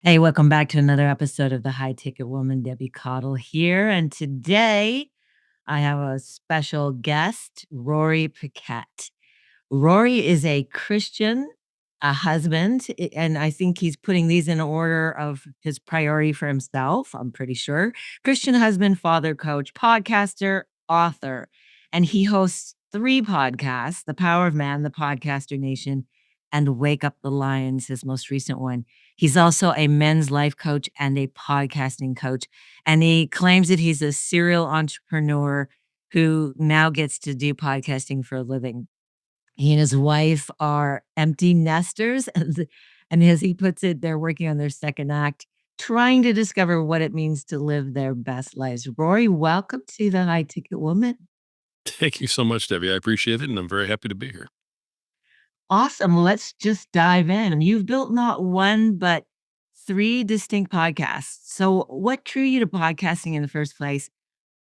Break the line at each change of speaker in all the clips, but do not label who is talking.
Hey, welcome back to another episode of the High Ticket Woman. Debbie Cottle here. And today I have a special guest, Rory Paquette. Rory is a Christian, a husband, and I think he's putting these in order of his priority for himself, I'm pretty sure. Christian husband, father, coach, podcaster, author. And he hosts three podcasts: The Power of Man, The Podcaster Nation, and Wake Up the Lions, his most recent one. He's also a men's life coach and a podcasting coach. And he claims that he's a serial entrepreneur who now gets to do podcasting for a living. He and his wife are empty nesters, and as he puts it, they're working on their second act, trying to discover what it means to live their best lives. Rory, welcome to the High Ticket Woman.
Thank you so much, Debbie. I appreciate it, and I'm very happy to be here.
Awesome. Let's just dive in. You've built not one, but three distinct podcasts. So, what drew you to podcasting in the first place?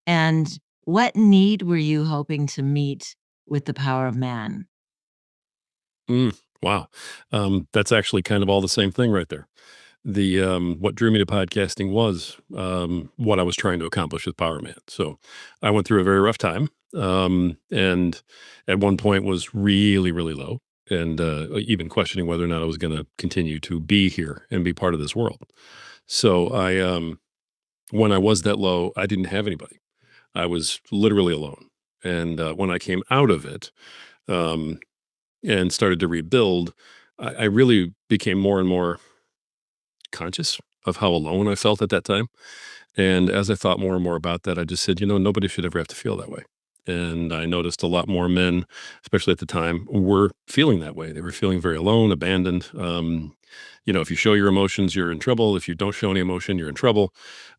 And what need were you hoping to meet with the power of man?
Wow. That's actually kind of all the same thing right there. What drew me to podcasting was what I was trying to accomplish with Power Man. So I went through a very rough time, and at one point was really, really low, and even questioning whether or not I was going to continue to be here and be part of this world. So when I was that low, I didn't have anybody. I was literally alone. And when I came out of it, um, and started to rebuild, I really became more and more conscious of how alone I felt at that time. And as I thought more and more about that, I just said, nobody should ever have to feel that way. And I noticed a lot more men, especially at the time, were feeling that way. They were feeling very alone, abandoned. If you show your emotions, you're in trouble. If you don't show any emotion, you're in trouble.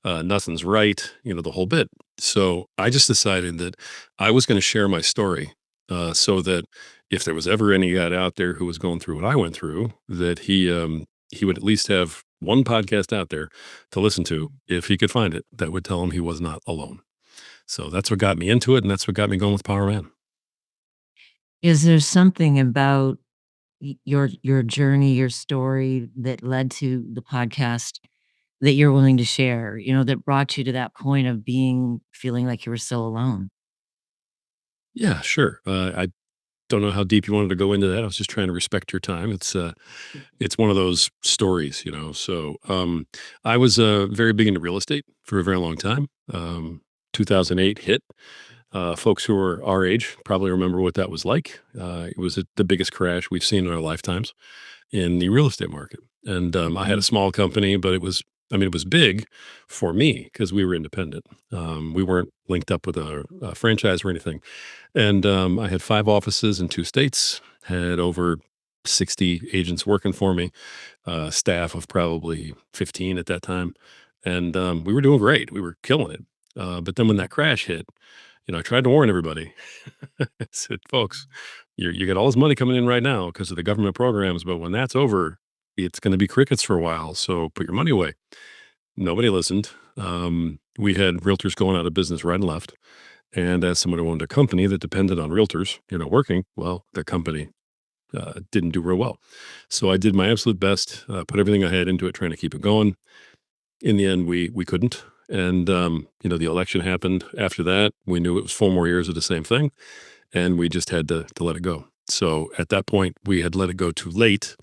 Nothing's right, the whole bit. So I just decided that I was going to share my story so that if there was ever any guy out there who was going through what I went through, that he would at least have one podcast out there to listen to if he could find it that would tell him he was not alone. So that's what got me into it, and that's what got me going with Power Man.
Is there something about your journey, your story that led to the podcast that you're willing to share, that brought you to that point of feeling like you were so alone?
Yeah, sure. I don't know how deep you wanted to go into that. I was just trying to respect your time. It's one of those stories. So I was very big into real estate for a very long time. 2008 hit. Folks who are our age probably remember what that was like. It was the biggest crash we've seen in our lifetimes in the real estate market. And I had a
Mhm.
small company, but it was big for me because we were independent. We weren't linked up with a franchise or anything. And I had 5 offices in 2 states, had over 60 agents working for me, staff of probably 15 at that time. And we were doing great. We were killing it. But then when that crash hit, I tried to warn everybody. I said, folks, you got all this money coming in right now because of the government programs, but when that's over, it's going to be crickets for a while. So put your money away. Nobody listened. We had realtors going out of business right and left. And as someone who owned a company that depended on realtors, working, well, the company didn't do real well. So I did my absolute best, put everything I had into it, trying to keep it going. In the end, we couldn't. And, the election happened after that. We knew it was 4 more years of the same thing, and we just had to let it go. So at that point, we had let it go too late,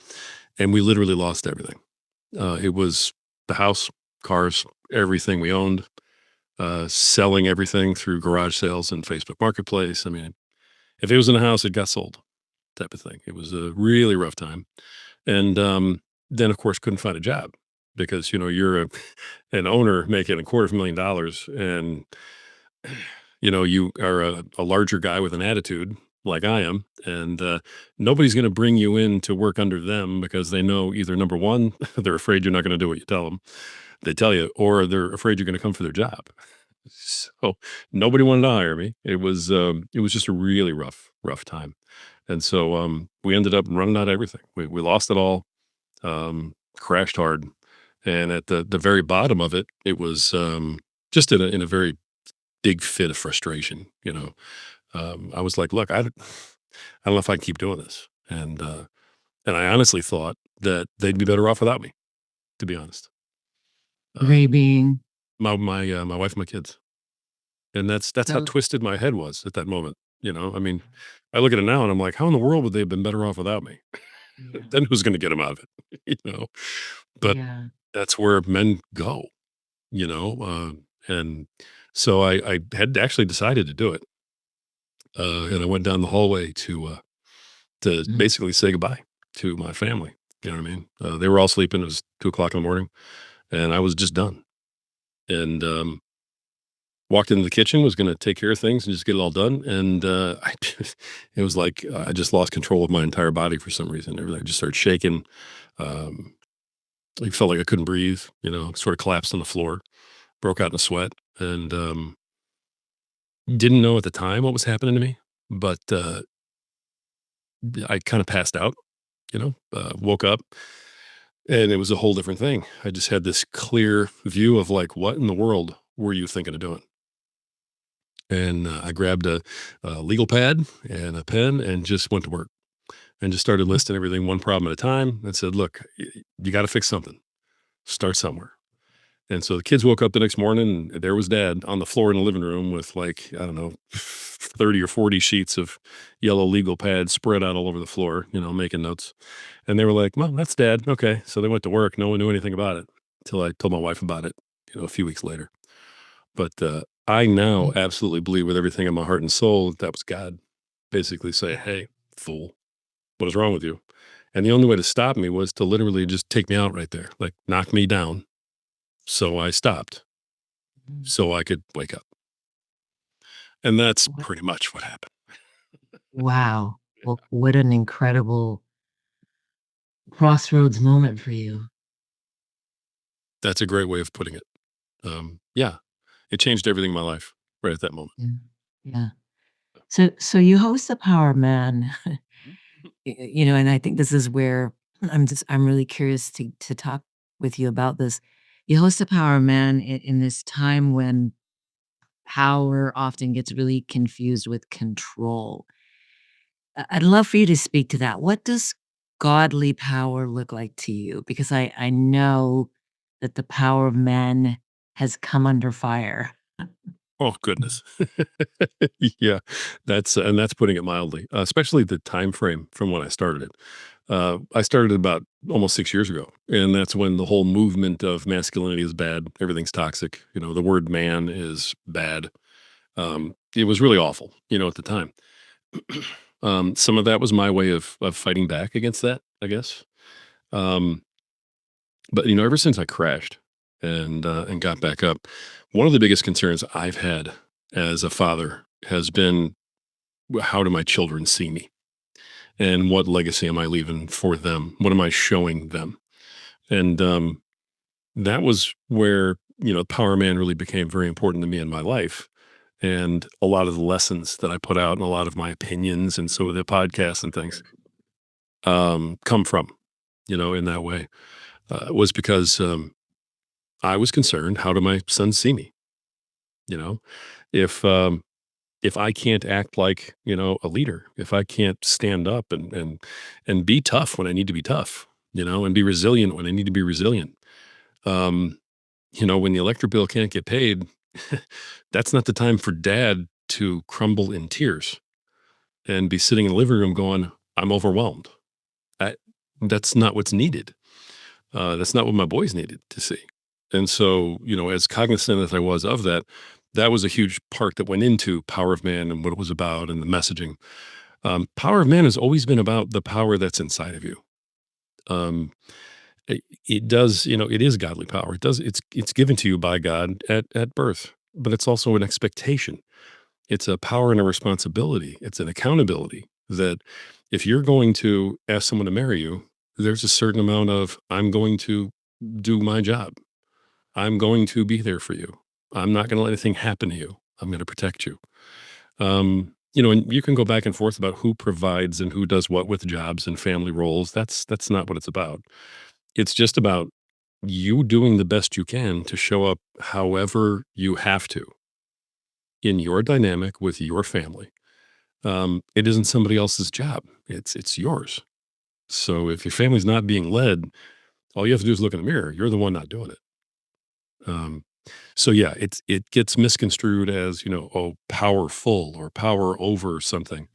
and we literally lost everything. It was the house, cars, everything we owned, selling everything through garage sales and Facebook Marketplace. I mean, if it was in a house, it got sold, type of thing. It was a really rough time. And then, of course, couldn't find a job because, you're an owner making $250,000 and, you are a larger guy with an attitude like I am. And nobody's going to bring you in to work under them because they know either number one, they're afraid you're not going to do what you tell them. They tell you, or they're afraid you're going to come for their job. So nobody wanted to hire me. It was just a really rough time. And so we ended up running out of everything. We lost it all, crashed hard. And at the very bottom of it, it was just in a very big fit of frustration. I was like, look, I don't know if I can keep doing this. And I honestly thought that they'd be better off without me. to be honest. Uh,
They being
my wife and my kids. And that's how
so
twisted my head was at that moment, you know? I mean, I look at it now and I'm like, "How in the world would they have been better off without me?"
yeah,
Then who's gonna get them out of it, you know? But
yeah.
that's where men go, you know? And so I had actually decided to do it, and I went down the hallway to
Mhm.
basically say goodbye to my family, you know what I mean? They were all sleeping, it was 2 o'clock in the morning, and I was just done, and, walked into the kitchen, was gonna take care of things and just get it all done, and, I it was like I just lost control of my entire body for some reason. Everything just started shaking. Um, I felt like I couldn't breathe, you know, sort of collapsed on the floor, broke out in a sweat, and, didn't know at the time what was happening to me, but, I kinda passed out, you know, woke up, and it was a whole different thing. I just had this clear view of, like, "What in the world were you thinking of doing?" And, I grabbed a legal pad and a pen and just went to work and just started listing everything one problem at a time and said, "Look, you gotta fix something. Start somewhere." And so the kids woke up the next morning and there was dad on the floor in the living room with like, I don't know, 30 or 40 sheets of yellow legal pads spread out all over the floor, you know, making notes. And they were like, "Well, that's dad." Okay. So they went to work. No one knew anything about it until I told my wife about it, you know, a few weeks later. But I now
Mhm.
absolutely believe with everything in my heart and soul that that was God basically say,
Yeah.
"Hey, fool, what is wrong with you?" And the only way to stop me was to literally just take me out right there, like knock me down. So I stopped
Mhm.
so I could wake up. And that's
What
pretty much what happened.
wow. Well, what an incredible crossroads moment for you.
That's a great way of putting it. Yeah, it changed everything in my life right at that moment.
Yeah. Yeah. So you host the Power Man, and I think this is where I'm really curious to talk with you about this. You host the Power Man in this time when power often gets really confused with control. I'd love for you to speak to that. What does godly power look like to you? Because I know that the power of men has come under fire.
Oh, goodness. Yeah, that's putting it mildly, especially the time frame from when I started it. I started about almost 6 years ago, and that's when the whole movement of masculinity is bad, everything's toxic, you know, the word man is bad. It was really awful, you know, at the time. Some of that was my way of fighting back against that, I guess. Um, but you know, ever since I crashed and got back up, one of the biggest concerns I've had as a father has been how do my children see me, and what legacy am I leaving for them? What am I showing them? And that was where you know Power Man really became very important to me in my life. And a lot of the lessons that I put out and a lot of my opinions and so the podcasts and things come from, you know, in that way, was because I was concerned, how do my sons see me? You know, if if I can't act like you know a leader, if I can't stand up and be tough when I need to be tough, you know, and be resilient when I need to be resilient. Um, you know, when the electric bill can't get paid, that's not the time for dad to crumble in tears and be sitting in the living room going, "I'm overwhelmed." I, that's not what's needed. That's not what my boys needed to see. And so, you know, as cognizant as I was of that, that was a huge part that went into Power of Man and what it was about and the messaging. Power of Man has always been about the power that's inside of you. Um, it does, you know, it is godly power. It's given to you by God at birth, but it's also an expectation. It's a power and a responsibility. It's an accountability that if you're going to ask someone to marry you, there's a certain amount of I'm going to do my job. I'm going to be there for you. I'm not going to let anything happen to you. I'm going to protect you. You know, and you can go back and forth about who provides and who does what with jobs and family roles. That's not what it's about. It's just about you doing the best you can to show up however you have to in your dynamic with your family. It isn't somebody else's job. It's yours. So if your family's not being led, All you have to do is look in the mirror. You're the one not doing it. Um, so yeah, it gets misconstrued as, oh, powerful or power over something.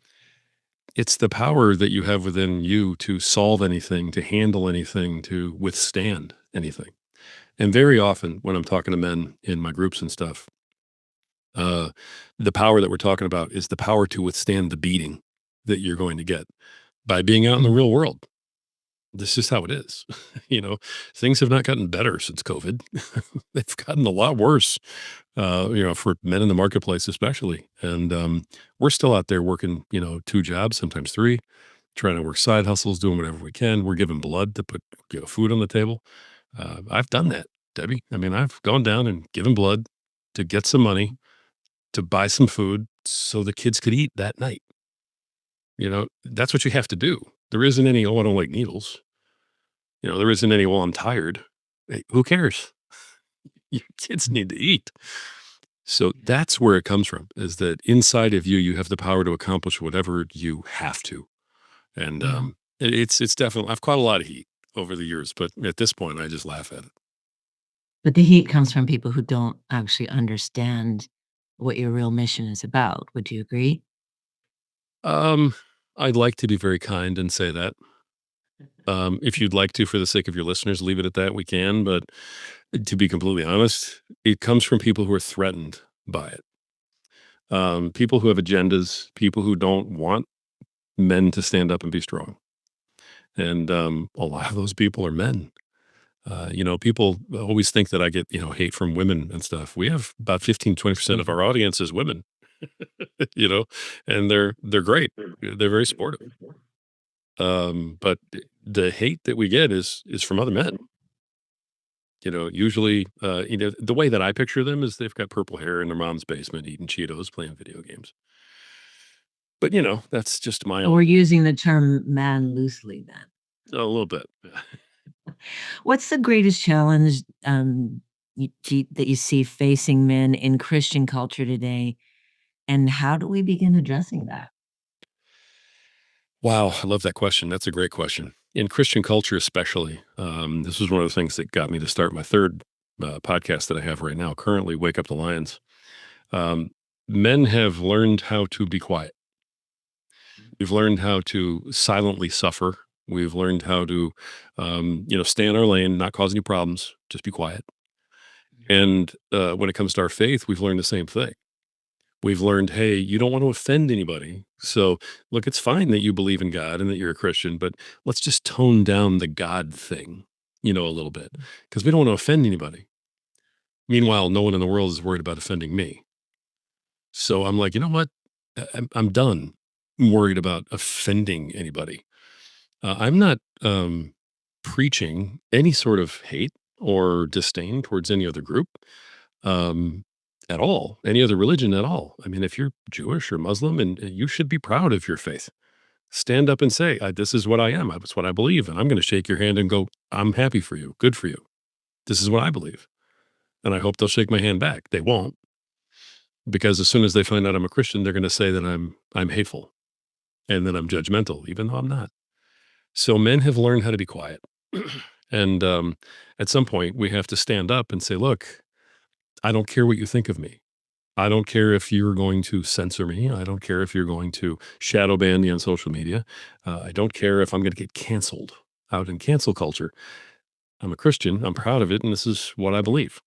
It's the power that you have within you to solve anything, to handle anything, to withstand anything. And very often when I'm talking to men in my groups and stuff, uh, the power that we're talking about is the power to withstand the beating that you're going to get by being out in the
Mm,
real world. This is how it is. you know, Things have not gotten better since COVID. They've gotten a lot worse, for men in the marketplace, especially. And we're still out there working, two jobs, sometimes three, trying to work side hustles, doing whatever we can. We're giving blood to put food on the table. I've done that, Debbie. I mean, I've gone down and given blood to get some money to buy some food so the kids could eat that night. That's what you have to do. There isn't any, oh, I don't like needles. There isn't any, well, I'm tired. Hey, who cares? Your kids need to eat. So that's where it comes from, is that inside of you, you have the power to accomplish whatever you have to. And
yeah.
it's definitely, I've caught a lot of heat over the years, but at this point, I just laugh at it.
But the heat comes from people who don't actually understand what your real mission is about. Would you agree?
Um, I'd like to be very kind and say that. If you'd like to, for the sake of your listeners, leave it at that, we can. But to be completely honest, it comes from people who are threatened by it. People who have agendas, people who don't want men to stand up and be strong. And a lot of those people are men. People always think that I get, hate from women and stuff. We have about 15-20% of our audience is women, you know, and they're great. They're very supportive. But the hate that we get is from other men. Usually, the way that I picture them is they've got purple hair in their mom's basement eating Cheetos, playing video games. But, that's just my
So
own
we're using the term man loosely then.
a little bit.
What's the greatest challenge that you see facing men in Christian culture today? And how do we begin addressing that?
Wow, I love that question. That's a great question. In Christian culture, especially, this was one of the things that got me to start my third podcast that I have right now, currently Wake Up the Lions. Um, Men have learned how to be quiet. We've learned how to silently suffer. We've learned how to, stay in our lane, not cause any problems, just be quiet. And when it comes to our faith, we've learned the same thing. We've learned, hey, you don't want to offend anybody. So, look, it's fine that you believe in God and that you're a Christian, but let's just tone down the God thing, a little bit, because we don't want to offend anybody. Meanwhile, no one in the world is worried about offending me. So I'm like, you know what? I'm done worried about offending anybody. I'm not preaching any sort of hate or disdain towards any other group um, at all, any other religion at all. I mean, if you're Jewish or Muslim, and you should be proud of your faith, stand up and say, "This is what I am. It's what I believe," and I'm going to shake your hand and go, "I'm happy for you. Good for you. This is what I believe," and I hope they'll shake my hand back. They won't, because as soon as they find out I'm a Christian, they're going to say that I'm hateful and that I'm judgmental, even though I'm not. So men have learned how to be quiet. And at some point, we have to stand up and say, look, I don't care what you think of me. I don't care if you're going to censor me. I don't care if you're going to shadow ban me on social media. I don't care if I'm going to get canceled out in cancel culture. I'm a Christian. I'm proud of it. And this is what I believe.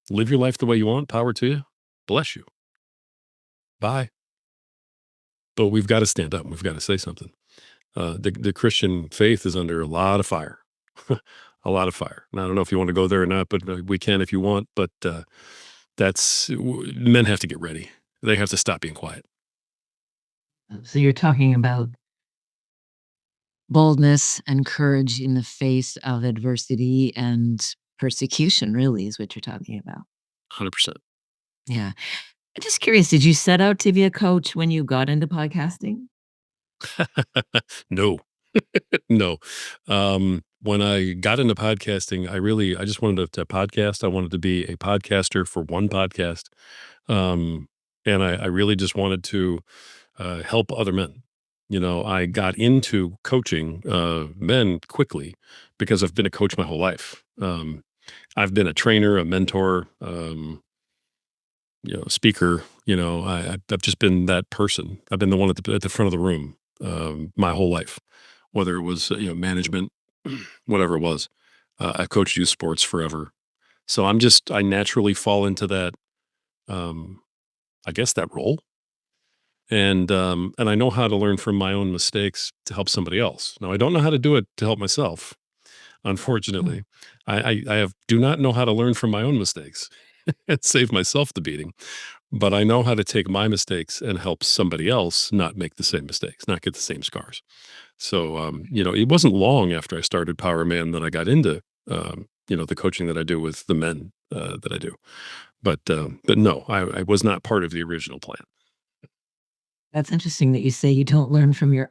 Live your life the way you want. Power to you. Bless you. Bye. But we've got to stand up. We've got to say something. The Christian faith is under a lot of fire, a lot of fire. And I don't know if you want to go there or not, but we can if you want. But men have to get ready. They have to stop being quiet.
So you're talking about boldness and courage in the face of adversity and persecution, really, is what you're talking about.
100%.
Yeah. I'm just curious, did you set out to be a coach when you got into podcasting?
No, no. When I got into podcasting, I just wanted to podcast. I wanted to be a podcaster for one podcast. Um, and I really just wanted to help other men. I got into coaching men quickly because I've been a coach my whole life. I've been a trainer, a mentor, speaker. I've just been that person. I've been the one at the front of the room my whole life, whether it was management, whatever it was. I've coached youth sports forever, so I naturally fall into that. Um, I guess that role, and I know how to learn from my own mistakes to help somebody else. Now I don't know how to do it to help myself.
Mm.
Unfortunately, I do not know how to learn from my own mistakes and save myself the beating. But I know how to take my mistakes and help somebody else not make the same mistakes, not get the same scars. So, it wasn't long after I started Power Man that I got into, the coaching that I do with the men that I do. But no, I was not part of the original plan.
That's interesting that you say you don't learn from your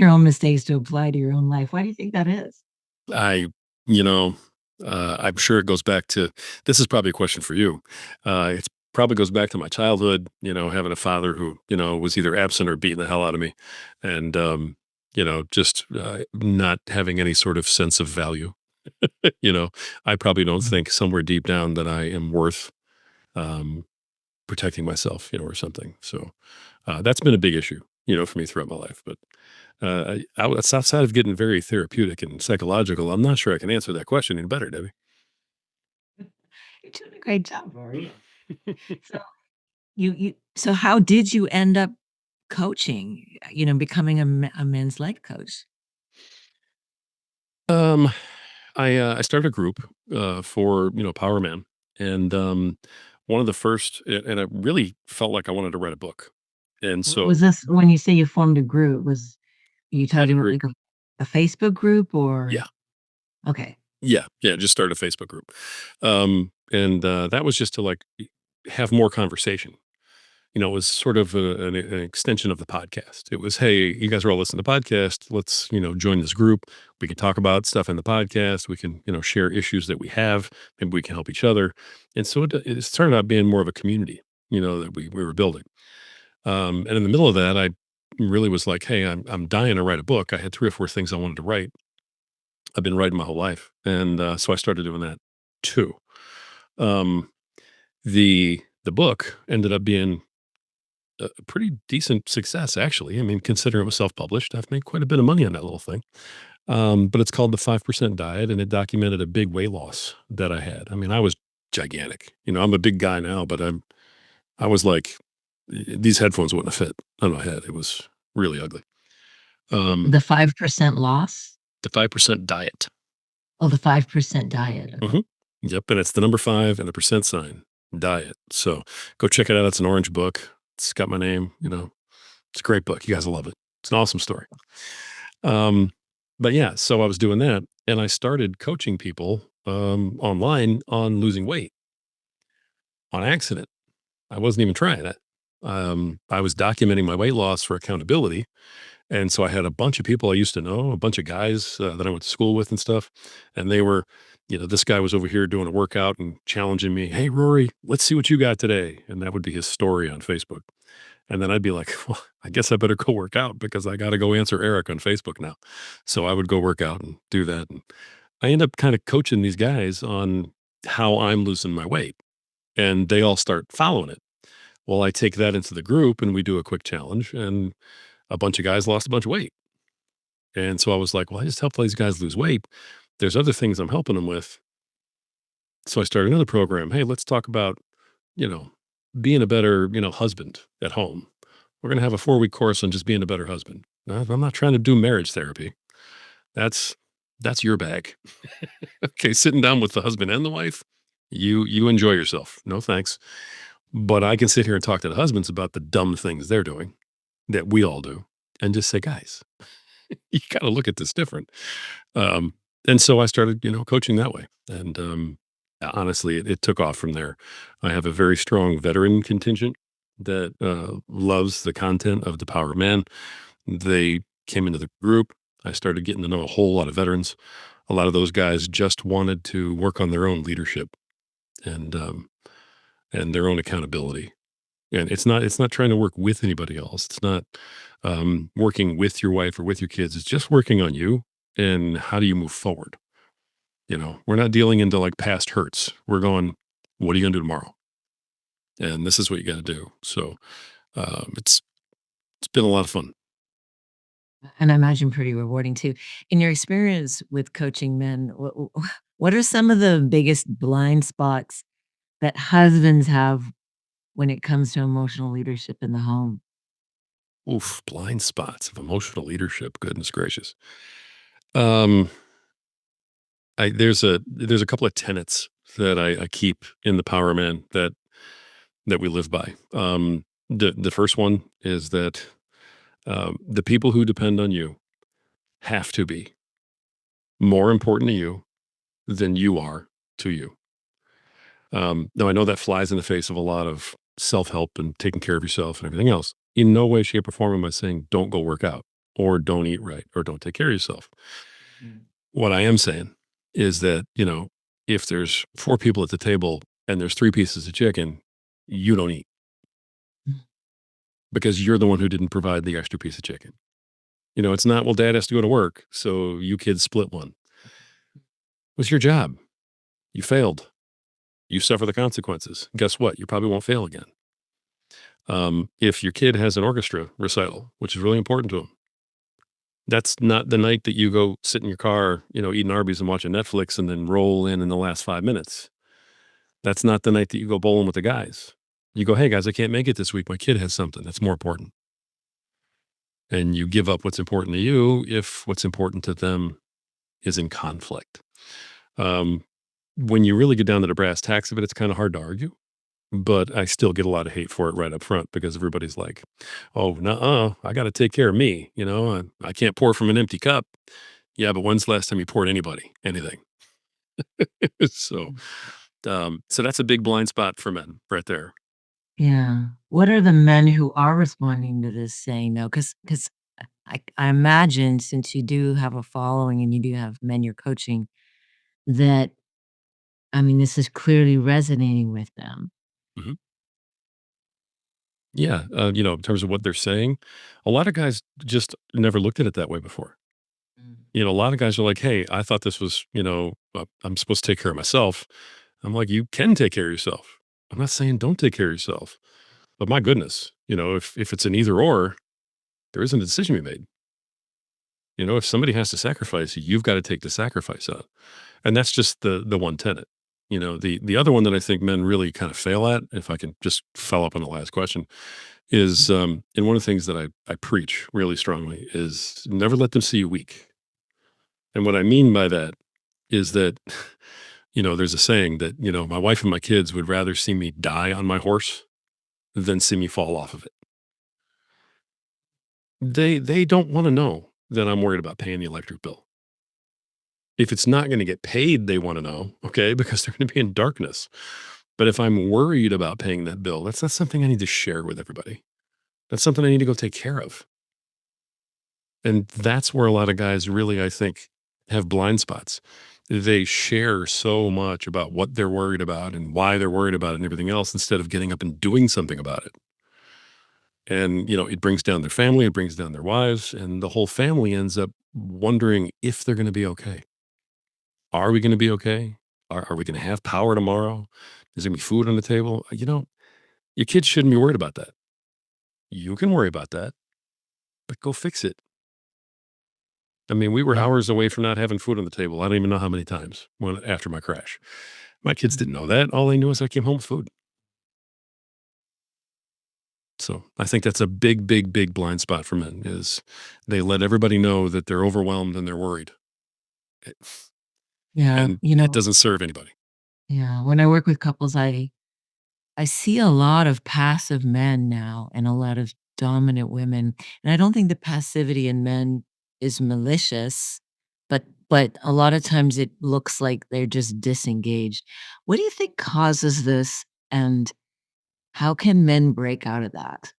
own mistakes to apply to your own life. Why do you think that is?
I, you know, I'm sure it goes back to this is probably a question for you. It's probably goes back to my childhood, having a father who, was either absent or beating the hell out of me. And, just not having any sort of sense of value. you know, I probably don't
Mm.
think somewhere deep down that I am worth um, protecting myself, or something. So that's been a big issue, for me throughout my life. But it's outside of getting very therapeutic and psychological. I'm not sure I can answer that question any better, Debbie.
You're doing a great job, Rory. So so how did you end up coaching, becoming a men's life coach?
um, I started a group for Power Man, and one of the first, and I really felt like I wanted to write a book, and so
Was this when you say you formed a group, was you
had a
talking about
great,
like a Facebook group
yeah,
or okay.
yeah, just started a Facebook group, and that was just to like have more conversation. It was sort of an extension of the podcast. It was, hey, you guys are all listening to the podcast. Let's, join this group. We can talk about stuff in the podcast. We can, share issues that we have. Maybe we can help each other. And so it started out being more of a community, that we were building. And in the middle of that, I really was like, hey, I'm dying to write a book. I had 3 or 4 things I wanted to write. I've been writing my whole life. And so I started doing that too. Um, the book ended up being a pretty decent success, actually. I mean, considering it was self-published, I've made quite a bit of money on that little thing. But it's called The 5% Diet, and it documented a big weight loss that I had. I mean, I was gigantic. I'm a big guy now, but I was like, these headphones wouldn't have fit on my head. It was really ugly. Um,
The 5% loss?
the 5% diet.
Oh, the 5% diet. Okay.
Mhm. Yep, and it's the number 5 and the percent sign, diet. So go check it out. It's an orange book. It's got my name. It's a great book. You guys will love it. It's an awesome story. Um, but yeah, so I was doing that, and I started coaching people online on losing weight on accident. I wasn't even trying it. I was documenting my weight loss for accountability, and so I had a bunch of people I used to know, a bunch of guys that I went to school with and stuff, and they were, this guy was over here doing a workout and challenging me. Hey, Rory, let's see what you got today, and that would be his story on Facebook. And then I'd be like, well, I guess I better go work out because I got to go answer Eric on Facebook now. So I would go work out and do that. And I end up kind of coaching these guys on how I'm losing my weight, and they all start following it. Well, I take that into the group and we do a quick challenge, and a bunch of guys lost a bunch of weight. And so I was like, well, I just helped these guys lose weight. There's other things I'm helping them with. So I started another program. Hey, let's talk about, you know, being a better, husband at home. We're going to have a 4-week course on just being a better husband. Now, I'm not trying to do marriage therapy. That's that's your bag. Okay, sitting down with the husband and the wife, you enjoy yourself. No thanks. But I can sit here and talk to the husbands about the dumb things they're doing that we all do and just say, guys, you got to look at this different. Um, and so I started, coaching that way. And honestly, it took off from there. I have a very strong veteran contingent that loves the content of the Power Man. They came into the group. I started getting to know a whole lot of veterans. A lot of those guys just wanted to work on their own leadership and and their own accountability. And it's not trying to work with anybody else. It's not, working with your wife or with your kids. It's just working on you and how do you move forward, you know? We're not dealing into, like, past hurts. We're going, "What are you gonna do tomorrow? And this is what you gotta do." So, it's been a lot of fun.
And I imagine pretty rewarding too. In your experience with coaching men, what are some of the biggest blind spots that husbands have when it comes to emotional leadership in the home?
Oof, blind spots of emotional leadership, goodness gracious. Um, there's a couple of tenets that I keep in the Power Man that we live by. The first one is that, the people who depend on you have to be more important to you than you are to you. Now I know that flies in the face of a lot of self-help and taking care of yourself and everything else. In no way, shape, or form am I saying don't go work out or don't eat right or don't take care of yourself.
Mhm.
What I am saying is that, if there's 4 people at the table and there's 3 pieces of chicken, you don't eat because you're the one who didn't provide the extra piece of chicken. It's not, well, dad has to go to work, so you kids split one. What's your job? You failed. You suffer the consequences. Guess what? You probably won't fail again. If your kid has an orchestra recital, which is really important to them, that's not the night that you go sit in your car, eating Arby's and watching Netflix and then roll in the last 5 minutes. That's not the night that you go bowling with the guys. You go, hey guys, I can't make it this week. My kid has something that's more important. And you give up what's important to you if what's important to them is in conflict. Um, when you really get down to the brass tacks of it, it's kind of hard to argue. But I still get a lot of hate for it right up front because everybody's like, "Oh, nuh-uh, I gotta take care of me, I can't pour from an empty cup." Yeah, but when's the last time you poured anybody anything? So, so that's a big blind spot for men right there.
Yeah. What are the men who are responding to this saying no? Because I imagine since you do have a following and you do have men you're coaching, that I mean, this is clearly resonating with them.
Mhm. Yeah, in terms of what they're saying, a lot of guys just never looked at it that way before.
Mm.
A lot of guys are like, "Hey, I thought this was, I'm supposed to take care of myself." I'm like, "You can take care of yourself. I'm not saying don't take care of yourself, but my goodness, if it's an either or, there isn't a decision to be made. If somebody has to sacrifice, you've got to take the sacrifice on." And that's just the one tenet. The other one that I think men really kind of fail at, if I can just follow up on the last question, is and one of the things that I preach really strongly is never let them see you weak. And what I mean by that is that, there's a saying that, my wife and my kids would rather see me die on my horse than see me fall off of it. They don't want to know that I'm worried about paying the electric bill. If it's not gonna get paid, they wanna know, okay, because they're gonna be in darkness. But if I'm worried about paying that bill, that's not something I need to share with everybody. That's something I need to go take care of. And that's where a lot of guys really, I think, have blind spots. They share so much about what they're worried about and why they're worried about it and everything else instead of getting up and doing something about it. And, it brings down their family, it brings down their wives, and the whole family ends up wondering if they're gonna be okay. Are we gonna be okay? Are we gonna have power tomorrow? Is there gonna be food on the table? Your kids shouldn't be worried about that. You can worry about that, but go fix it. I mean, we were
Yeah.
hours away from not having food on the table. I don't even know how many times after my crash. My kids didn't know that. All they knew is I came home with food. So I think that's a big, big, big blind spot for men is they let everybody know that they're overwhelmed and they're worried. It-
Yeah.
And it doesn't serve anybody.
Yeah. When I work with couples, I see a lot of passive men now and a lot of dominant women. And I don't think the passivity in men is malicious, but a lot of times it looks like they're just disengaged. What do you think causes this and how can men break out of that?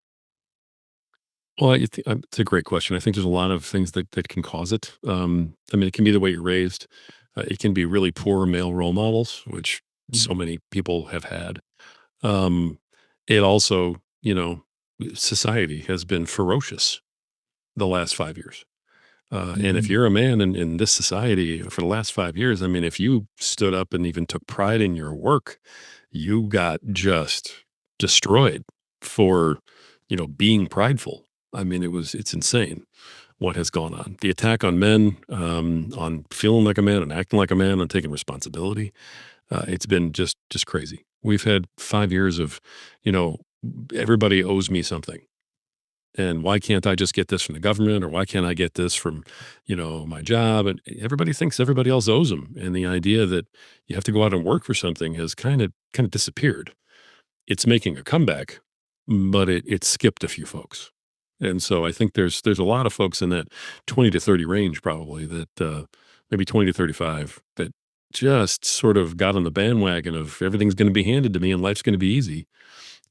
Well, it's a great question. I think there's a lot of things that can cause it. I mean, it can be the way you're raised. It can be really poor male role models, which so
Mhm.
many people have had. Um, it also you know, society has been ferocious the last 5 years. And if
Mhm.
you're a man in this society for the last 5 years, I mean, if you stood up and even took pride in your work, you got just destroyed for, being prideful. I mean, it's insane what has gone on. The attack on men, on feeling like a man and acting like a man, on taking responsibility. It's been just crazy. We've had 5 years of, you know, everybody owes me something. And why can't I just get this from the government, or why can't I get this from, my job? And everybody thinks everybody else owes them. And the idea that you have to go out and work for something has kind of disappeared. It's making a comeback, but it skipped a few folks. And so I think there's a lot of folks in that 20 to 30 range, probably, that maybe 20 to 35, that just sort of got on the bandwagon of everything's going to be handed to me and life's going to be easy.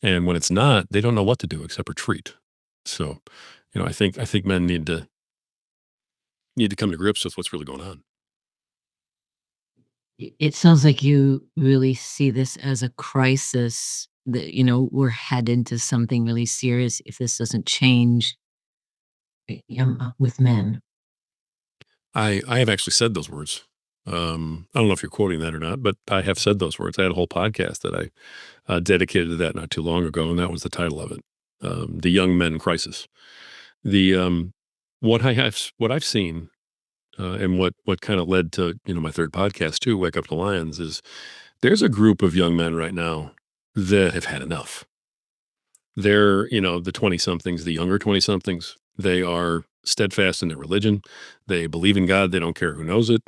And when it's not, they don't know what to do except retreat. So, I think men need to come to grips with what's really going on.
It sounds like you really see this as a crisis that, we're headed to something really serious if this doesn't change, with men.
I have actually said those words. I don't know if you're quoting that or not, but I have said those words. I had a whole podcast that I dedicated to that not too long ago, and that was the title of it, "The Young Men Crisis." The what I've seen, and what kind of led to my third podcast too, "Wake Up to Lions," is there's a group of young men right now that have had enough. They're, the 20 somethings, the younger 20 somethings. They are steadfast in their religion. They believe in God. They don't care who knows it.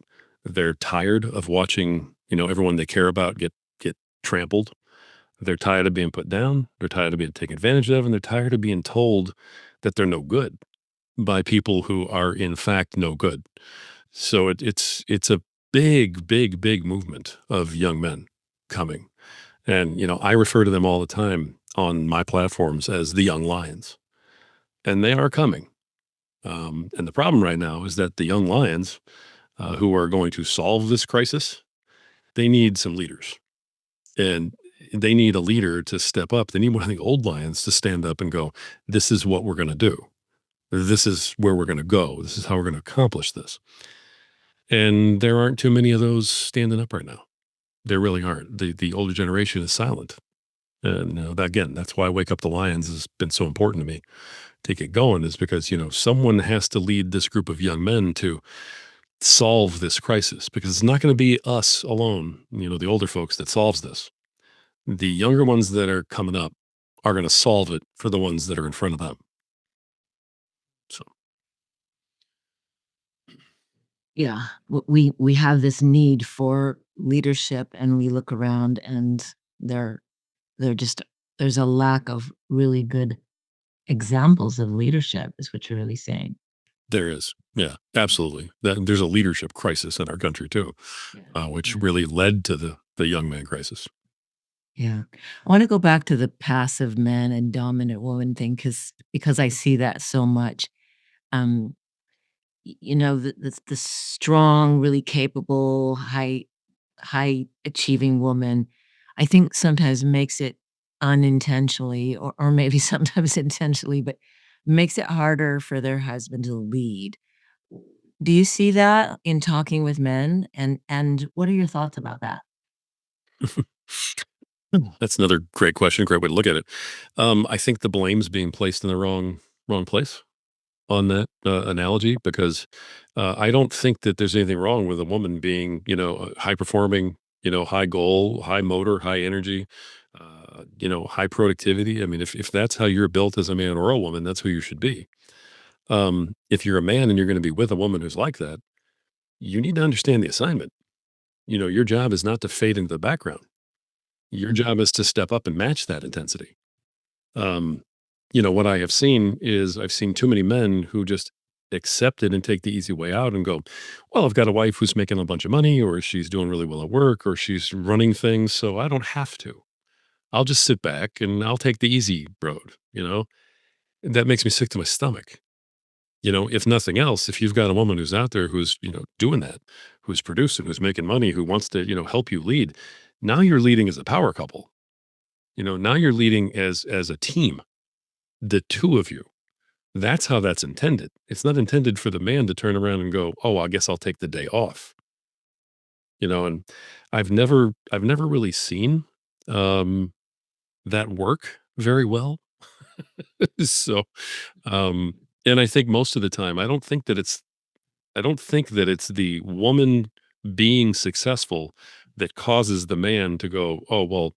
They're tired of watching, everyone they care about get trampled. They're tired of being put down. They're tired of being taken advantage of, and they're tired of being told that they're no good by people who are in fact no good. So it's a big, big, big movement of young men coming. And, I refer to them all the time on my platforms as the young lions, and they are coming. And the problem right now is that the young lions, who are going to solve this crisis, they need some leaders, and they need a leader to step up. They need one of the old lions to stand up and go, "This is what we're going to do. This is where we're going to go. This is how we're going to accomplish this." And there aren't too many of those standing up right now. There really aren't. The older generation is silent. And again, that's why Wake Up the Lions has been so important to me to get going, is because, someone has to lead this group of young men to solve this crisis, because it's not going to be us alone, the older folks, that solves this. The younger ones that are coming up are going to solve it for the ones that are in front of them. So
Yeah, we have this need for leadership, and we look around, and there there just there's a lack of really good examples of leadership, is what you're really saying.
there is, yeah, absolutely. There's a leadership crisis in our country too,
Yeah.
which
Yeah.
really led to the young man crisis.
Yeah. I wanna go back to the passive man and dominant woman thing, because I see that so much. Um, the strong, really capable, high achieving woman, I think sometimes makes it unintentionally, or maybe sometimes intentionally, but makes it harder for their husband to lead. Do you see that in talking with men? And what are your thoughts about that?
That's another great question, great way to look at it. I think the blame's being placed in the wrong place on that analogy, because I don't think that there's anything wrong with a woman being, high performing, high goal, high motor, high energy, high productivity. I mean, if that's how you're built as a man or a woman, that's who you should be. If you're a man and you're going to be with a woman who's like that, you need to understand the assignment. Your job is not to fade into the background. Your job is to step up and match that intensity. Um, what I have seen is I've seen too many men who just accept it and take the easy way out and go, "Well, I've got a wife who's making a bunch of money, or she's doing really well at work, or she's running things, so I don't have to. I'll just sit back and I'll take the easy road." And that makes me sick to my stomach. If nothing else, if you've got a woman who's out there who's, doing that, who's producing, who's making money, who wants to, help you lead, now you're leading as a power couple. Now you're leading as a team. the two of you. That's how that's intended. It's not intended for the man to turn around and go, "Oh, I guess I'll take the day off." And I've never really seen, um, that work very well. So, um and I think most of the time, I don't think that it's the woman being successful that causes the man to go, "Oh, well,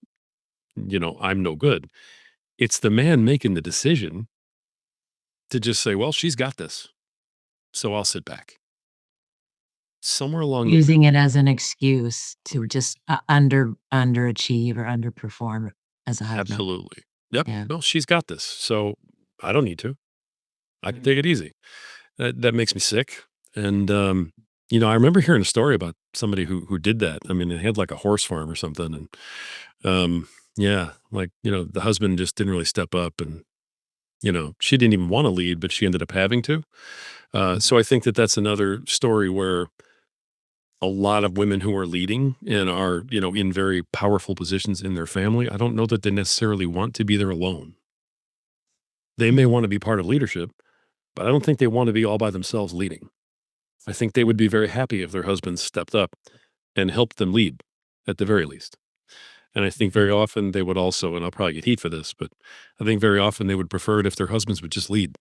I'm no good." It's the man making the decision to just say, "Well, she's got this, so I'll sit back." Somewhere along the
Using it as an excuse to just, underachieve or underperform as a husband.
Absolutely. Yep.
Yeah.
Well, she's got this, so I don't need to. I can
Mhm.
take it easy. That makes me sick. And I remember hearing a story about somebody who did that. I mean, they had like a horse farm or something, and yeah, like the husband just didn't really step up, and she didn't even want to lead, but she ended up having to. So I think that that's another story where a lot of women who are leading and are in very powerful positions in their family, I don't know that they necessarily want to be there alone. They may want to be part of leadership, but I don't think they want to be all by themselves leading. I think they would be very happy if their husbands stepped up and helped them lead at the very least. And I think very
Mhm.
often they would also, and I'll probably get heat for this, but I think very often they would prefer it if their husbands would just lead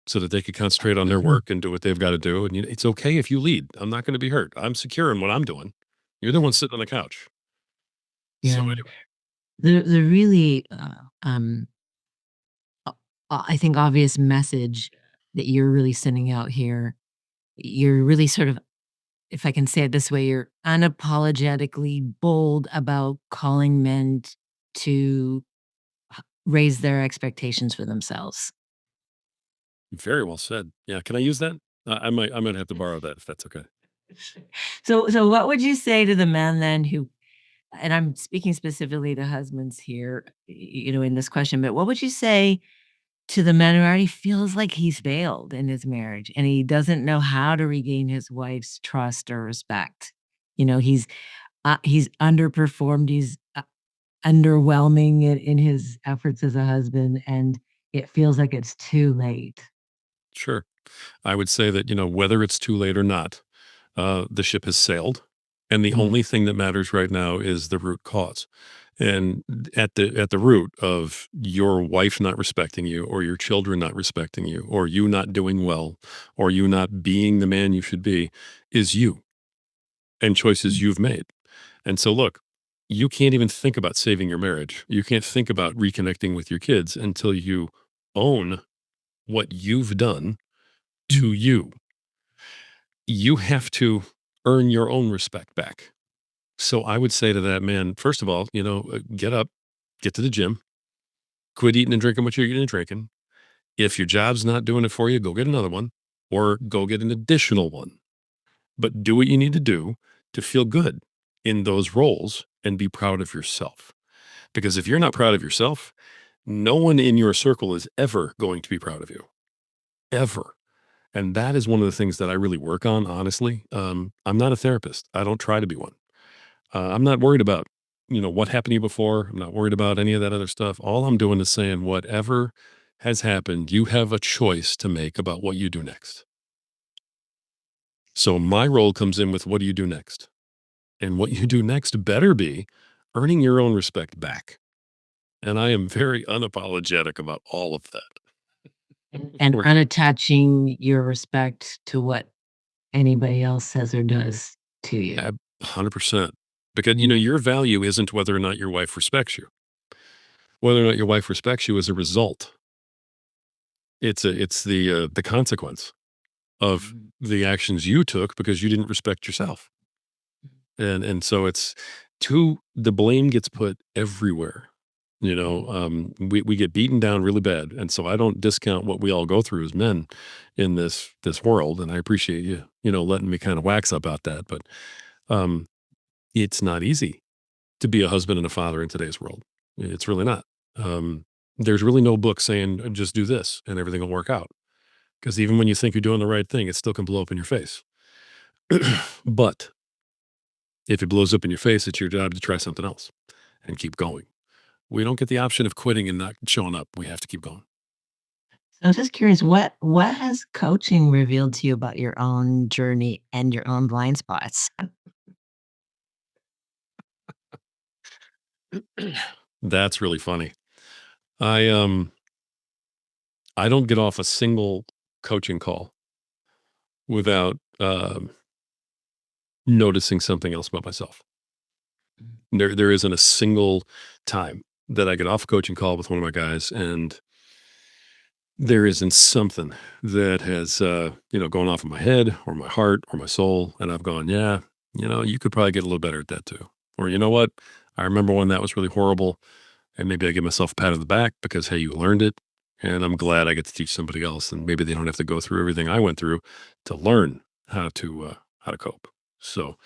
so that they could concentrate on their
Mhm.
work and do what they've got to do. And it's okay if you lead. I'm not going to be hurt. I'm secure in what I'm doing. You're the one sitting on the couch. So
Yeah.
anyway,
The really, I think obvious message that you're really sending out here, you're really sort of, if I can say it this way, you're unapologetically bold about calling men to raise their expectations for themselves.
very well said. Yeah. Can I use that? I might have to borrow that if that's okay.
So what would you say to the men then who, and I'm speaking specifically to husbands here, in this question, but what would you say to the man who already feels like he's failed in his marriage and he doesn't know how to regain his wife's trust or respect? He's underperformed, he's underwhelming in his efforts as a husband, and it feels like it's too late.
Sure. I would say that, whether it's too late or not, the ship has sailed. And the
Mm,
only thing that matters right now is the root cause. And at the root of your wife not respecting you, or your children not respecting you, or you not doing well, or you not being the man you should be, is you and choices
mm,
you've made. And so look, you can't even think about saving your marriage. You can't think about reconnecting with your kids until you own what you've done to
mm,
you. You have to earn your own respect back. So I would say to that man, first of all, get up, get to the gym, quit eating and drinking what you're eating and drinking. If your job's not doing it for you, go get another one or go get an additional one. But do what you need to do to feel good in those roles and be proud of yourself. Because if you're not proud of yourself, no one in your circle is ever going to be proud of you, ever. And that is one of the things that I really work on, honestly. I'm not a therapist. I don't try to be one. I'm not worried about, what happened to you before. I'm not worried about any of that other stuff. All I'm doing is saying, whatever has happened, you have a choice to make about what you do next. So my role comes in with what do you do next? And what you do next better be earning your own respect back. And I am very unapologetic about all of that.
and
We're
unattaching your respect to what anybody else says or does to you.
100%. Because,
Mm,
your value isn't whether or not your wife respects you. Whether or not your wife respects you is a result. It's the consequence of
mhm,
the actions you took because you didn't respect yourself. And so the blame gets put everywhere. We get beaten down really bad. And so I don't discount what we all go through as men in this world. And I appreciate you, letting me kind of wax about that. But um it's not easy to be a husband and a father in today's world. It's really not. Um, there's really no book saying just do this and everything will work out. Because even when you think you're doing the right thing, it still can blow up in your face. But if it blows up in your face, it's your job to try something else and keep going. We don't get the option of quitting and not showing up. We have to keep going.
So I'm just curious, what has coaching revealed to you about your own journey and your own blind spots?
That's really funny. I, um, I don't get off a single coaching call without, noticing something else about myself. There isn't a single time that I get off a coaching call with one of my guys, and there isn't something that has, gone off in my head or my heart or my soul, and I've gone, "Yeah, you could probably get a little better at that too." Or, "You know what? I remember when that was really horrible." And maybe I give myself a pat on the back because, hey, you learned it. And I'm glad I get to teach somebody else. And maybe they don't have to go through everything I went through to learn how to cope. So,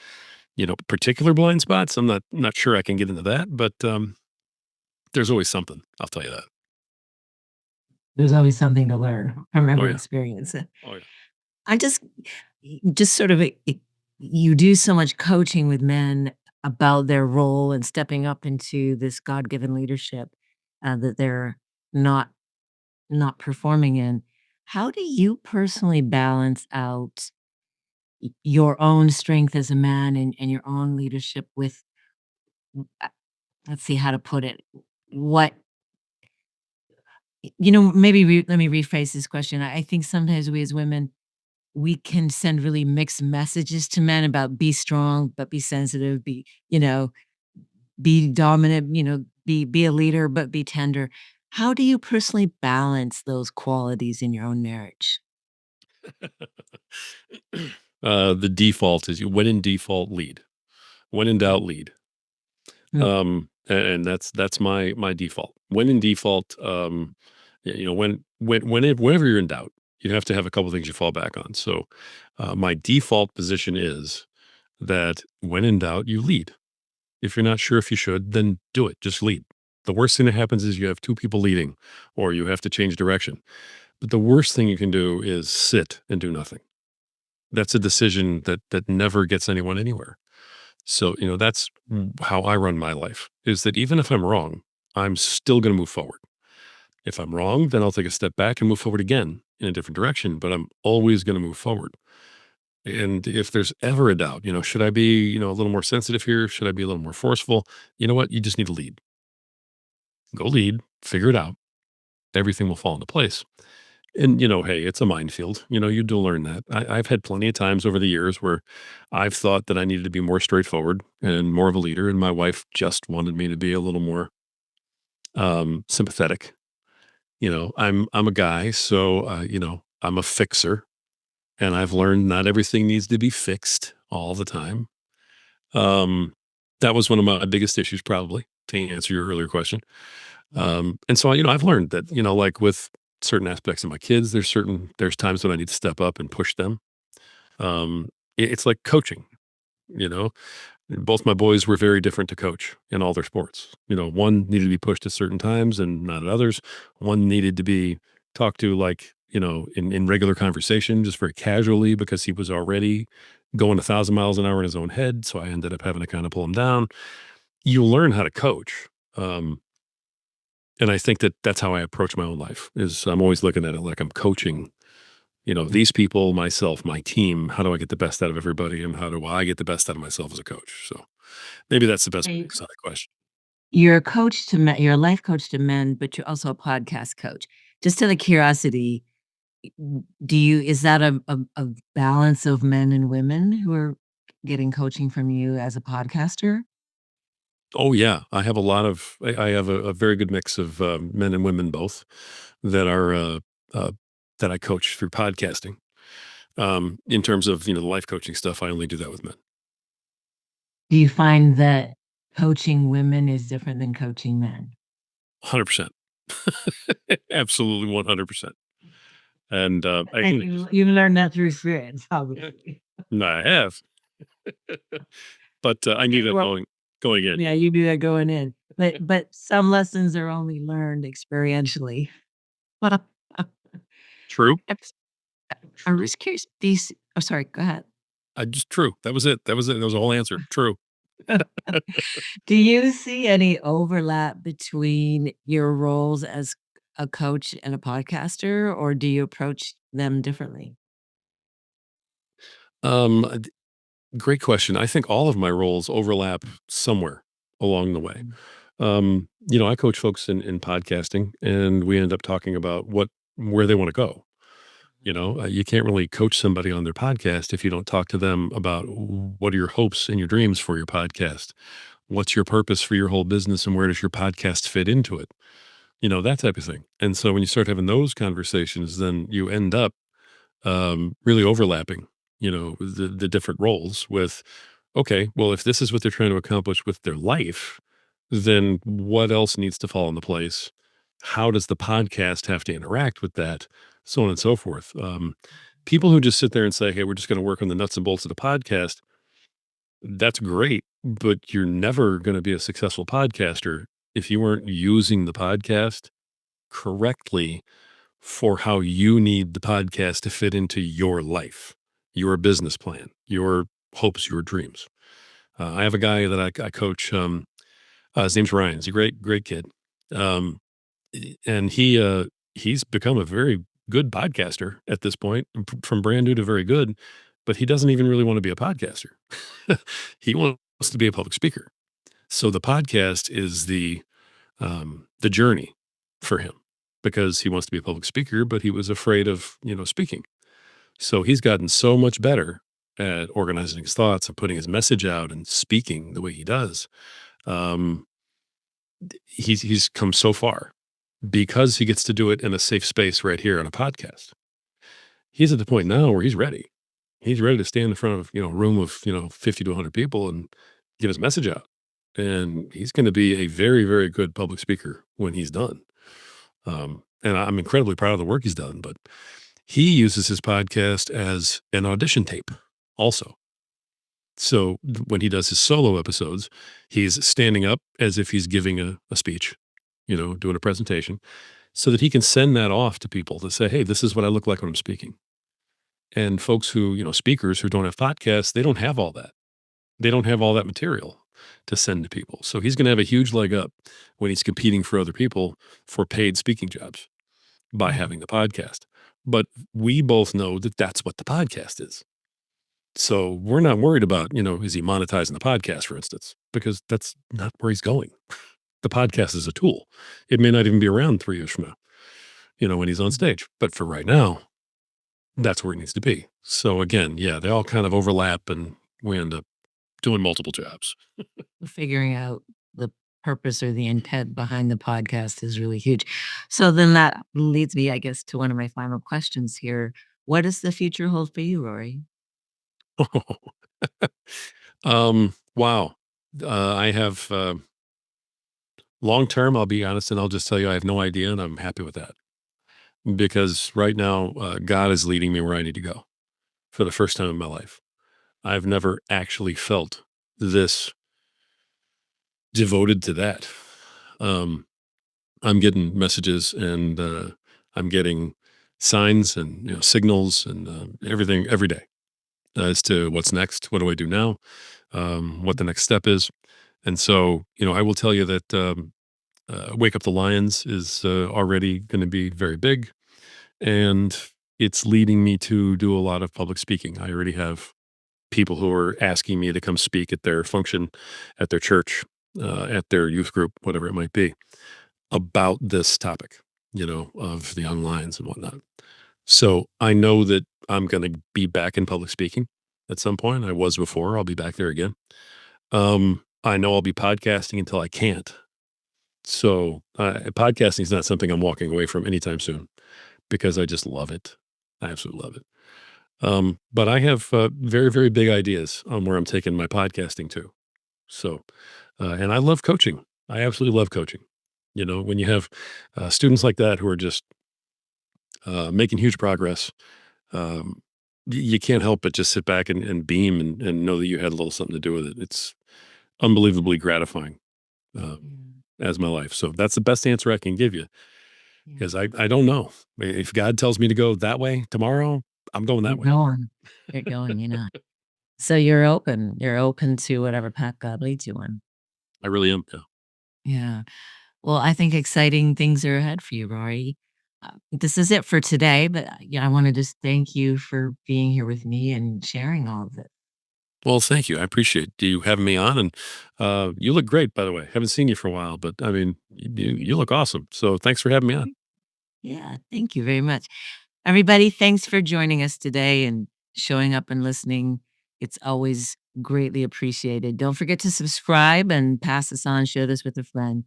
particular blind spots, I'm not sure I can get into that, but there's always something. I'll tell you that.
There's always something to learn from
Oh
every
yeah.
experience.
Oh yeah.
I just sort of you do so much coaching with men about their role and stepping up into this God-given leadership that they're not not performing in. How do you personally balance out your own strength as a man and your own leadership with uh, let's see how to put it. What maybe let me rephrase this question. I think sometimes we as women we can send really mixed messages to men about be strong, but be sensitive, be dominant, be a leader, but be tender. How do you personally balance those qualities in your own marriage?
The default is you when in default lead. When in doubt lead.
Mm.
And that's my default. When in default, whenever you're in doubt, you have to have a couple things you fall back on. So, my default position is that when in doubt, you lead. If you're not sure if you should, then do it. Just lead. The worst thing that happens is you have two people leading, or you have to change direction. But the worst thing you can do is sit and do nothing. That's a decision that never gets anyone anywhere. So, that's how I run my life is that even if I'm wrong, I'm still going to move forward. If I'm wrong, then I'll take a step back and move forward again in a different direction, but I'm always going to move forward. And if there's ever a doubt, should I be, a little more sensitive here? Should I be a little more forceful? You know what? You just need to lead. Go lead, figure it out. Everything will fall into place. And, hey, it's a minefield. You do learn that. I've had plenty of times over the years where I've thought that I needed to be more straightforward and more of a leader. And my wife just wanted me to be a little more sympathetic. I'm a guy, so, I'm a fixer. And I've learned not everything needs to be fixed all the time. Um, that was one of my biggest issues, probably, to answer your earlier question. And so, I've learned that, like with certain aspects of my kids, there's times when I need to step up and push them. It's like coaching, you know. Both my boys were very different to coach in all their sports. One needed to be pushed at certain times and not at others. One needed to be talked to like, in regular conversation, just very casually because he was already going 1,000 miles an hour in his own head. So I ended up having to kind of pull him down. You learn how to coach. And I think that that's how I approach my own life is I'm always looking at it like I'm coaching, these people, myself, my team. How do I get the best out of everybody? And how do I get the best out of myself as a coach? So maybe that's the best way to answer that question.
You're a coach to men, you're a life coach to men, but you're also a podcast coach. Just out of curiosity, do you is that a balance of men and women who are getting coaching from you as a podcaster?
Oh yeah, I have a very good mix of men and women both that are uh, that I coach through podcasting. In terms of the life coaching stuff, I only do that with men.
Do you find that coaching women is different than coaching men?
100%. Absolutely 100%. And I
And
can
you learned that through experience, obviously.
no, I have, but I knew
Okay,
that
well,
going in.
yeah, you knew that going in, but some lessons are only learned experientially. But,
True.
I'm s I'm
True.
just curious, these oh, sorry, go ahead.
I just true. That was it. That was it. That was the whole answer. True.
Do you see any overlap between your roles as a coach and a podcaster, or do you approach them differently?
D Great question. I think all of my roles overlap somewhere along the way.
Mm,
I coach folks in podcasting, and we end up talking about where they wanna go. You can't really coach somebody on their podcast if you don't talk to them about what are your hopes and your dreams for your podcast? What's your purpose for your whole business and where does your podcast fit into it? That type of thing. And so when you start having those conversations, then you end up really overlapping, the different roles with, okay, well, if this is what they're trying to accomplish with their life, then what else needs to fall into place? How does the podcast have to interact with that? So on and so forth. People who just sit there and say, hey, we're just going to work on the nuts and bolts of the podcast, that's great, but you're never going to be a successful podcaster if you weren't using the podcast correctly for how you need the podcast to fit into your life, your business plan, your hopes, your dreams. I have a guy that I coach. His name's Ryan. He's a great, great kid. Um, and he's become a very good podcaster at this point, from brand new to very good. But he doesn't even really want to be a podcaster. He wants to be a public speaker. So the podcast is the journey for him because he wants to be a public speaker, but he was afraid of speaking. So he's gotten so much better at organizing his thoughts and putting his message out and speaking the way he does. Um, he's come so far because he gets to do it in a safe space right here on a podcast. He's at the point now where he's ready. He's ready to stand in front of a room of 50 to 100 people and get his message out. And he's going to be a very, very good public speaker when he's done. And I'm incredibly proud of the work he's done. But he uses his podcast as an audition tape also. So when he does his solo episodes, he's standing up as if he's giving a speech, doing a presentation, so that he can send that off to people to say, hey, this is what I look like when I'm speaking. And folks who, speakers who don't have podcasts, they don't have all that. They don't have all that material to send to people. So he's going to have a huge leg up when he's competing for other people for paid speaking jobs by
mhm,
having the podcast. But we both know that that's what the podcast is. So we're not worried about, is he monetizing the podcast, for instance, because that's not where he's going. The podcast is a tool. It may not even be around 3 years from now, when he's on
mhm.
stage. But for right now, that's where it needs to be. So again, yeah, they all kind of overlap and we end up doing multiple jobs.
Figuring out the purpose or the intent behind the podcast is really huge. So then that leads me, I guess, to one of my final questions here. What does the future hold for you, Rory?
Wow. I have long term, I'll be honest, and I'll just tell you, I have no idea, and I'm happy with that because right now, God is leading me where I need to go for the first time in my life. I've never actually felt this devoted to that. Um, I'm getting messages and I'm getting signs and signals and everything every day as to what's next. What do I do now? What the next step is. And so, I will tell you that Wake Up the Lions is already going to be very big, and it's leading me to do a lot of public speaking. I already have people who are asking me to come speak at their function, at their church, at their youth group, whatever it might be, about this topic, of the young lions and whatnot. So I know that I'm going to be back in public speaking at some point. I was before. I'll be back there again. I know I'll be podcasting until I can't. So podcasting is not something I'm walking away from anytime soon because I just love it. I absolutely love it. But I have very, very big ideas on where I'm taking my podcasting to. So, and I love coaching. I absolutely love coaching. When you have students like that who are just making huge progress, um, you can't help but just sit back and beam and know that you had a little something to do with it. It's unbelievably gratifying
Yeah,
as my life. So that's the best answer I can give you
yeah.
because I don't know. If God tells me to go that way tomorrow, I'm going
You're
that way.
going. You're going, you're not. So you're open to whatever path God leads you on.
I really am. Yeah.
Yeah. Well, I think exciting things are ahead for you, Rory. This is it for today, but yeah, I want to just thank you for being here with me and sharing all of it.
Well, thank you. I appreciate you having me on, and you look great, by the way. Haven't seen you for a while, but I mean, you look awesome. So thanks for having me on.
Yeah, thank you very much. Everybody, thanks for joining us today and showing up and listening. It's always greatly appreciated. Don't forget to subscribe and pass this on, share this with a friend.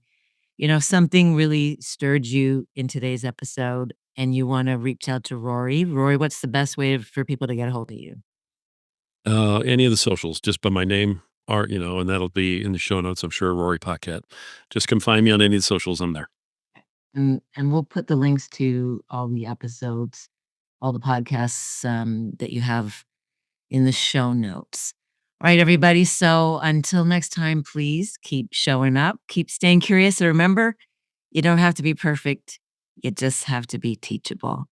If something really stirred you in today's episode and you want to reach out to Rory, what's the best way for people to get a hold of you?
Any of the socials, just by my name, and that'll be in the show notes. I'm sure Rory Paquette. Just come find me on any of the socials. I'm there.
And we'll put the links to all the episodes, all the podcasts that you have in the show notes. All right, everybody. So until next time, please keep showing up, keep staying curious. And remember, you don't have to be perfect, you just have to be teachable.